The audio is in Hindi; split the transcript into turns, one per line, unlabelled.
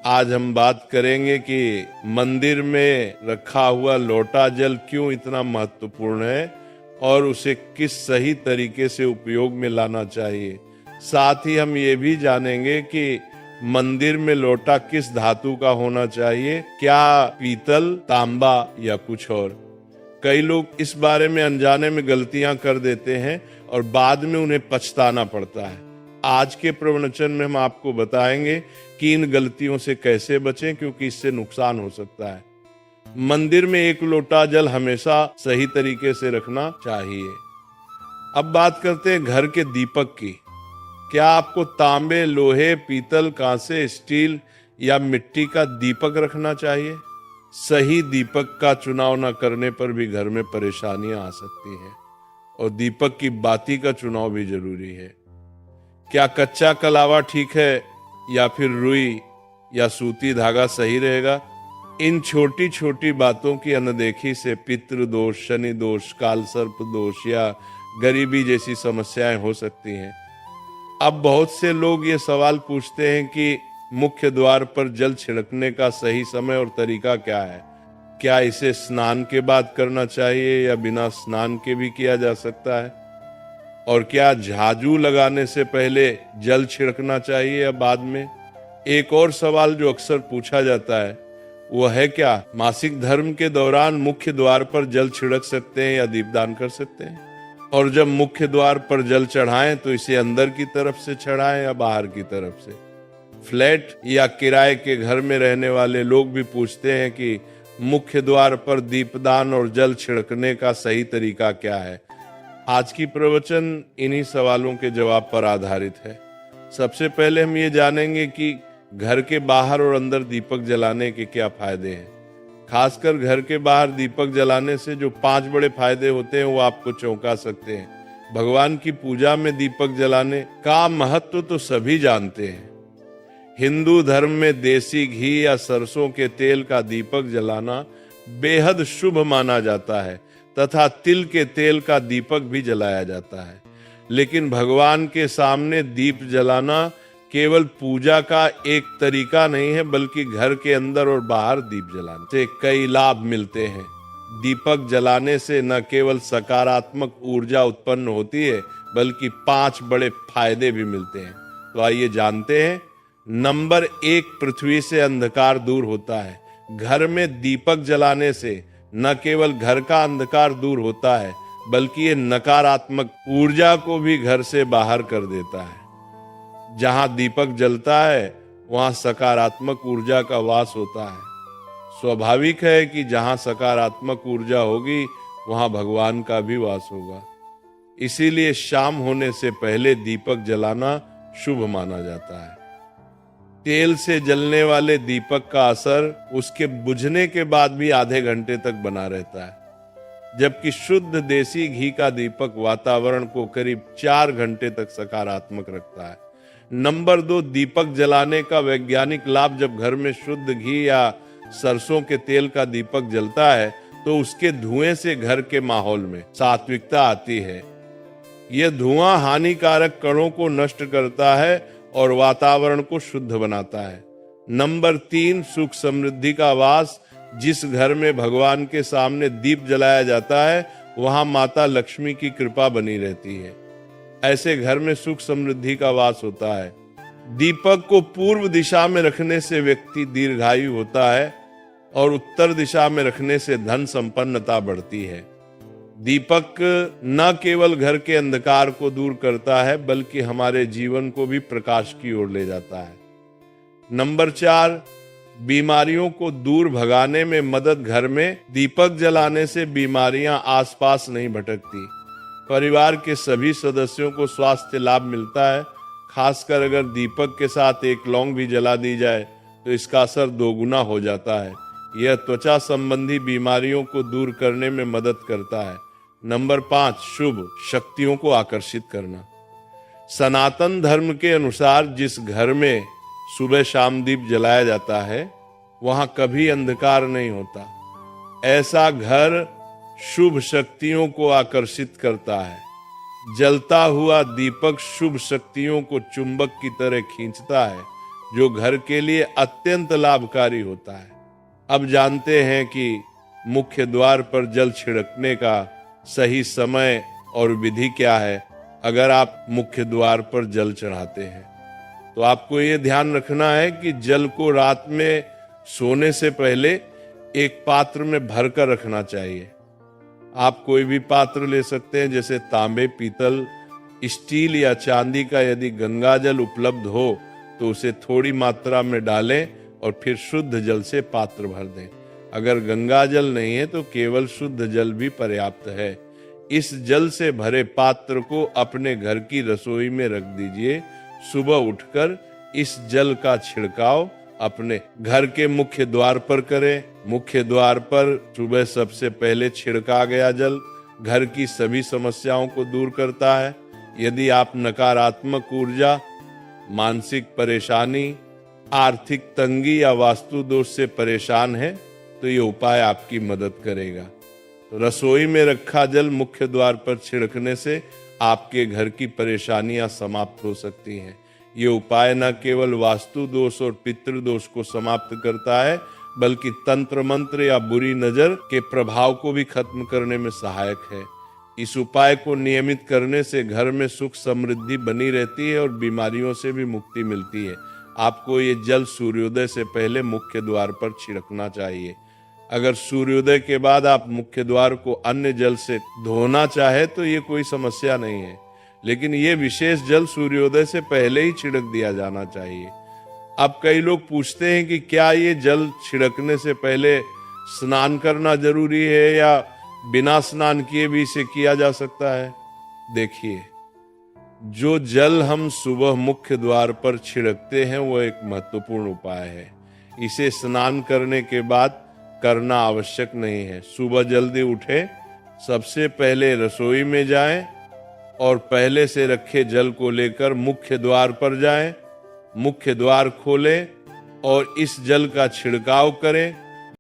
आज हम बात करेंगे कि मंदिर में रखा हुआ लोटा जल क्यों इतना महत्वपूर्ण है और उसे किस सही तरीके से उपयोग में लाना चाहिए। साथ ही हम ये भी जानेंगे कि मंदिर में लोटा किस धातु का होना चाहिए, क्या पीतल, तांबा या कुछ और। कई लोग इस बारे में अनजाने में गलतियां कर देते हैं और बाद में उन्हें पछताना पड़ता है। आज के प्रवचन में हम आपको बताएंगे कि इन गलतियों से कैसे बचें, क्योंकि इससे नुकसान हो सकता है। मंदिर में एक लोटा जल हमेशा सही तरीके से रखना चाहिए। अब बात करते हैं घर के दीपक की। क्या आपको तांबे, लोहे, पीतल, कांसे, स्टील या मिट्टी का दीपक रखना चाहिए? सही दीपक का चुनाव न करने पर भी घर में परेशानियां आ सकती हैं और दीपक की बाती का चुनाव भी जरूरी है। क्या कच्चा कलावा ठीक है या फिर रुई या सूती धागा सही रहेगा? इन छोटी छोटी बातों की अनदेखी से पितृ दोष, शनि दोष, काल सर्प दोष या गरीबी जैसी समस्याएं हो सकती हैं। अब बहुत से लोग ये सवाल पूछते हैं कि मुख्य द्वार पर जल छिड़कने का सही समय और तरीका क्या है? क्या इसे स्नान के बाद करना चाहिए या बिना स्नान के भी किया जा सकता है? और क्या झाजू लगाने से पहले जल छिड़कना चाहिए या बाद में? एक और सवाल जो अक्सर पूछा जाता है वो है, क्या मासिक धर्म के दौरान मुख्य द्वार पर जल छिड़क सकते हैं या दीपदान कर सकते हैं? और जब मुख्य द्वार पर जल चढ़ाएं तो इसे अंदर की तरफ से चढ़ाएं या बाहर की तरफ से? फ्लैट या किराए के घर में रहने वाले लोग भी पूछते हैं कि मुख्य द्वार पर दीपदान और जल छिड़कने का सही तरीका क्या है। आज की प्रवचन इन्हीं सवालों के जवाब पर आधारित है। सबसे पहले हम ये जानेंगे कि घर के बाहर और अंदर दीपक जलाने के क्या फायदे हैं। खासकर घर के बाहर दीपक जलाने से जो 5 बड़े फायदे होते हैं वो आपको चौंका सकते हैं। भगवान की पूजा में दीपक जलाने का महत्व तो सभी जानते हैं। हिंदू धर्म में देसी घी या सरसों के तेल का दीपक जलाना बेहद शुभ माना जाता है तथा तिल के तेल का दीपक भी जलाया जाता है। लेकिन भगवान के सामने दीप जलाना केवल पूजा का एक तरीका नहीं है, बल्कि घर के अंदर और बाहर दीप जलाने से कई लाभ मिलते हैं। दीपक जलाने से न केवल सकारात्मक ऊर्जा उत्पन्न होती है, बल्कि 5 बड़े फायदे भी मिलते हैं। तो आइए जानते हैं। नंबर 1, पृथ्वी से अंधकार दूर होता है। घर में दीपक जलाने से न केवल घर का अंधकार दूर होता है, बल्कि ये नकारात्मक ऊर्जा को भी घर से बाहर कर देता है। जहां दीपक जलता है वहां सकारात्मक ऊर्जा का वास होता है। स्वाभाविक है कि जहां सकारात्मक ऊर्जा होगी वहां भगवान का भी वास होगा। इसीलिए शाम होने से पहले दीपक जलाना शुभ माना जाता है। तेल से जलने वाले दीपक का असर उसके बुझने के बाद भी आधे घंटे तक बना रहता है, जबकि शुद्ध देसी घी का दीपक वातावरण को करीब 4 घंटे तक सकारात्मक रखता है। नंबर 2, दीपक जलाने का वैज्ञानिक लाभ। जब घर में शुद्ध घी या सरसों के तेल का दीपक जलता है तो उसके धुएं से घर के माहौल में सात्विकता आती है। यह धुआं हानिकारक कणों को नष्ट करता है और वातावरण को शुद्ध बनाता है। नंबर 3, सुख समृद्धि का वास। जिस घर में भगवान के सामने दीप जलाया जाता है वहां माता लक्ष्मी की कृपा बनी रहती है। ऐसे घर में सुख समृद्धि का वास होता है। दीपक को पूर्व दिशा में रखने से व्यक्ति दीर्घायु होता है और उत्तर दिशा में रखने से धन संपन्नता बढ़ती है। दीपक न केवल घर के अंधकार को दूर करता है, बल्कि हमारे जीवन को भी प्रकाश की ओर ले जाता है। नंबर 4, बीमारियों को दूर भगाने में मदद। घर में दीपक जलाने से बीमारियां आसपास नहीं भटकती। परिवार के सभी सदस्यों को स्वास्थ्य लाभ मिलता है। खासकर अगर दीपक के साथ एक लौंग भी जला दी जाए तो इसका असर 2 गुना हो जाता है। यह त्वचा संबंधी बीमारियों को दूर करने में मदद करता है। नंबर 5, शुभ शक्तियों को आकर्षित करना। सनातन धर्म के अनुसार जिस घर में सुबह शाम दीप जलाया जाता है वहां कभी अंधकार नहीं होता। ऐसा घर शुभ शक्तियों को आकर्षित करता है। जलता हुआ दीपक शुभ शक्तियों को चुंबक की तरह खींचता है। जो घर के लिए अत्यंत लाभकारी होता है। अब जानते हैं कि मुख्य द्वार पर जल छिड़कने का सही समय और विधि क्या है। अगर आप मुख्य द्वार पर जल चढ़ाते हैं तो आपको ये ध्यान रखना है कि जल को रात में सोने से पहले एक पात्र में भर कर रखना चाहिए। आप कोई भी पात्र ले सकते हैं, जैसे तांबे, पीतल, स्टील या चांदी का। यदि गंगा जल उपलब्ध हो तो उसे थोड़ी मात्रा में डालें और फिर शुद्ध जल से पात्र भर दें। अगर गंगा जल नहीं है तो केवल शुद्ध जल भी पर्याप्त है। इस जल से भरे पात्र को अपने घर की रसोई में रख दीजिए। सुबह उठकर इस जल का छिड़काव अपने घर के मुख्य द्वार पर करें। मुख्य द्वार पर सुबह सबसे पहले छिड़का गया जल घर की सभी समस्याओं को दूर करता है। यदि आप नकारात्मक ऊर्जा, मानसिक परेशानी, आर्थिक तंगी या वास्तु दोष से परेशान हैं तो ये उपाय आपकी मदद करेगा। तो रसोई में रखा जल मुख्य द्वार पर छिड़कने से आपके घर की परेशानियां समाप्त हो सकती हैं। ये उपाय न केवल वास्तु दोष और पितृ दोष को समाप्त करता है, बल्कि तंत्र मंत्र या बुरी नजर के प्रभाव को भी खत्म करने में सहायक है। इस उपाय को नियमित करने से घर में सुख समृद्धि बनी रहती है और बीमारियों से भी मुक्ति मिलती है। आपको ये जल सूर्योदय से पहले मुख्य द्वार पर छिड़कना चाहिए। अगर सूर्योदय के बाद आप मुख्य द्वार को अन्य जल से धोना चाहे तो ये कोई समस्या नहीं है, लेकिन ये विशेष जल सूर्योदय से पहले ही छिड़क दिया जाना चाहिए। अब कई लोग पूछते हैं कि क्या ये जल छिड़कने से पहले स्नान करना जरूरी है या बिना स्नान किए भी इसे किया जा सकता है। देखिए, जो जल हम सुबह मुख्य द्वार पर छिड़कते हैं वो एक महत्वपूर्ण उपाय है। इसे स्नान करने के बाद करना आवश्यक नहीं है। सुबह जल्दी उठें, सबसे पहले रसोई में जाएं और पहले से रखे जल को लेकर मुख्य द्वार पर जाएं। मुख्य द्वार खोलें और इस जल का छिड़काव करें।